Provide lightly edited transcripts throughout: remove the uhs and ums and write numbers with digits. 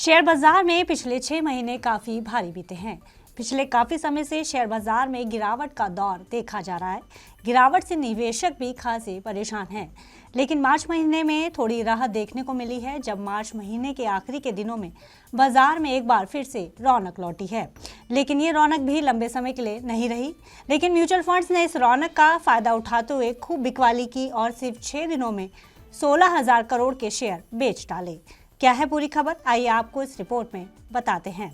Share बाजार में पिछले 6 महीने काफी भारी बीते हैं। पिछले काफी समय से शेयर बाजार में गिरावट का दौर देखा जा रहा है। गिरावट से निवेशक भी खासे परेशान हैं, लेकिन मार्च महीने में थोड़ी राहत देखने को मिली है, जब मार्च महीने के आखिरी के दिनों में बाजार में एक बार फिर से रौनक लौटी है। लेकिन ये रौनक भी लंबे समय के लिए नहीं रही। लेकिन म्यूचुअल फंड्स ने इस रौनक का फायदा उठाते हुए खूब बिकवाली की और सिर्फ 6 दिनों में 16,000 करोड़ के शेयर बेच डाले। क्या है पूरी खबर, आइए आपको इस रिपोर्ट में बताते हैं।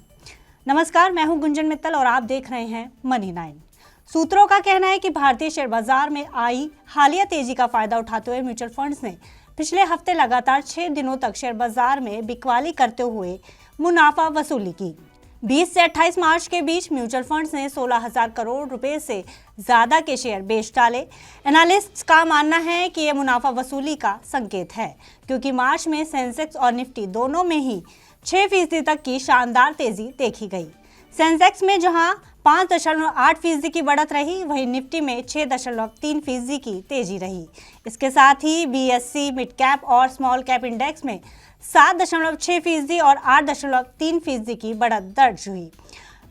नमस्कार, मैं हूं गुंजन मित्तल और आप देख रहे हैं मनी 9। सूत्रों का कहना है कि भारतीय शेयर बाजार में आई हालिया तेजी का फायदा उठाते हुए म्यूचुअल फंड्स ने पिछले हफ्ते लगातार 6 दिनों तक शेयर बाजार में बिकवाली करते हुए मुनाफा वसूली की। 20 से 28 मार्च के बीच म्यूचुअल फंड्स ने 16,000 करोड़ रुपए से ज्यादा के शेयर बेच डाले। एनालिस्ट्स का मानना है कि यह मुनाफा वसूली का संकेत है, क्योंकि मार्च में सेंसेक्स और निफ्टी दोनों में ही 6% तक की शानदार तेजी देखी गई। सेंसेक्स में जहां 5.8% की बढ़त रही, वहीं निफ्टी में 6.3% की तेजी रही। इसके साथ ही बीएसई मिड कैप और स्मॉल कैप इंडेक्स में 7.6% और 8.3% की बढ़त दर्ज हुई।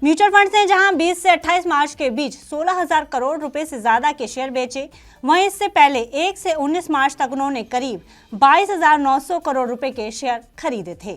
म्यूचुअल फंड्स ने जहां 20 से 28 मार्च के बीच 16,000 करोड़ रुपए से ज्यादा के शेयर बेचे, वहीं इससे पहले 1 से 19 मार्च तक उन्होंने करीब 22,900 करोड़ रुपए के शेयर खरीदे थे।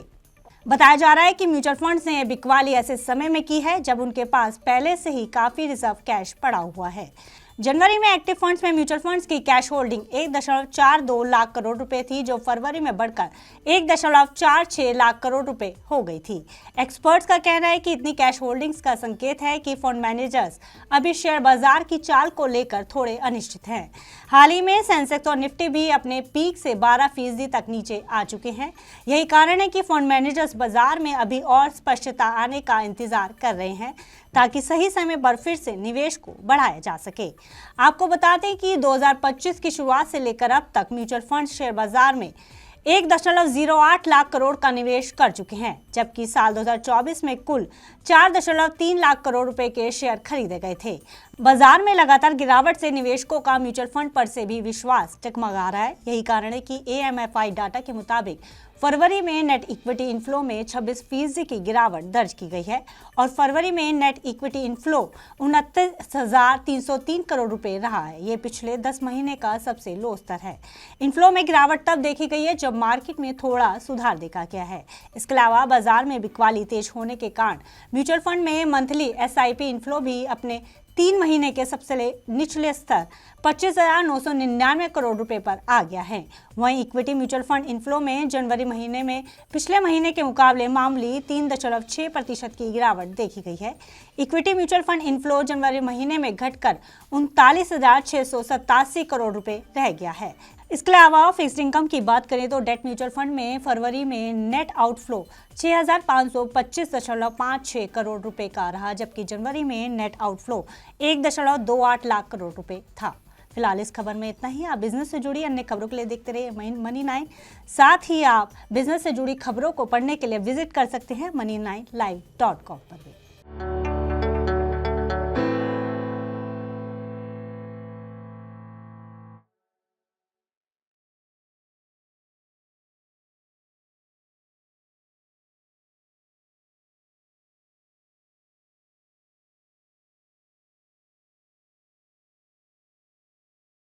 बताया जा रहा है कि म्यूचुअल फंड्स ने यह बिकवाली ऐसे समय में की है जब उनके पास पहले से ही काफी रिजर्व कैश पड़ा हुआ है। जनवरी में एक्टिव फंड्स में म्यूचुअल फंड्स की कैश होल्डिंग 1.42 लाख करोड़ रुपए थी, जो फरवरी में बढ़कर 1.46 लाख करोड़ रुपए हो गई थी। एक्सपर्ट्स का कहना है कि इतनी कैश होल्डिंग्स का संकेत है कि फंड मैनेजर्स अभी शेयर बाजार की चाल को लेकर थोड़े अनिश्चित हैं। हाल ही में सेंसेक्स और निफ्टी भी अपने पीक से 12% तक नीचे आ चुके हैं। यही कारण है कि फंड मैनेजर्स बाजार में अभी और स्पष्टता आने का इंतजार कर रहे हैं, ताकि सही समय पर फिर से निवेश को बढ़ाया जा सके। आपको बता दें कि 2025 की शुरुआत से लेकर अब तक म्यूचुअल फंड शेयर बाजार में 1.08 लाख करोड़ का निवेश कर चुके हैं, जबकि साल 2024 में कुल 4.3 लाख करोड़ रुपए के शेयर खरीदे गए थे। बाजार में लगातार गिरावट से निवेशकों का म्यूचुअल फंड पर से भी विश्वास टगमगा रहा है। यही कारण है कि AMFI डाटा के मुताबिक फरवरी में नेट इक्विटी इनफ्लो में 26% की गिरावट दर्ज की गई है और फरवरी में नेट इक्विटी इनफ्लो 29,303 करोड़ रुपए रहा है। ये पिछले 10 महीने का सबसे लो स्तर है। इनफ्लो में गिरावट तब देखी गई है जब मार्केट में थोड़ा सुधार देखा गया है। इसके अलावा बाजार में बिकवाली तेज होने के कारण म्यूचुअल फंड में मंथली SIP इनफ्लो भी अपने 3 महीने के सबसे निचले स्तर 25,999 करोड़ रुपए पर आ गया है। वहीं इक्विटी म्यूचुअल फंड इनफ्लो में जनवरी महीने में पिछले महीने के मुकाबले मामूली 3.6% की गिरावट देखी गई है। इक्विटी म्यूचुअल फंड इनफ्लो जनवरी महीने में घटकर 39,687 करोड़ रुपए रह गया है। इसके अलावा फिक्स्ड इनकम की बात करें तो डेट म्यूचुअल फंड में फरवरी में नेट आउटफ्लो 6,525.56 करोड़ रुपए का रहा, जबकि जनवरी में नेट आउटफ्लो 1.28 लाख करोड़ रुपए था। फिलहाल इस खबर में इतना ही। आप बिजनेस से जुड़ी अन्य खबरों के लिए देखते रहिए मनी 9। साथ ही आप बिजनेस से जुड़ी खबरों को पढ़ने के लिए विजिट कर सकते हैं money9live.com पर भी।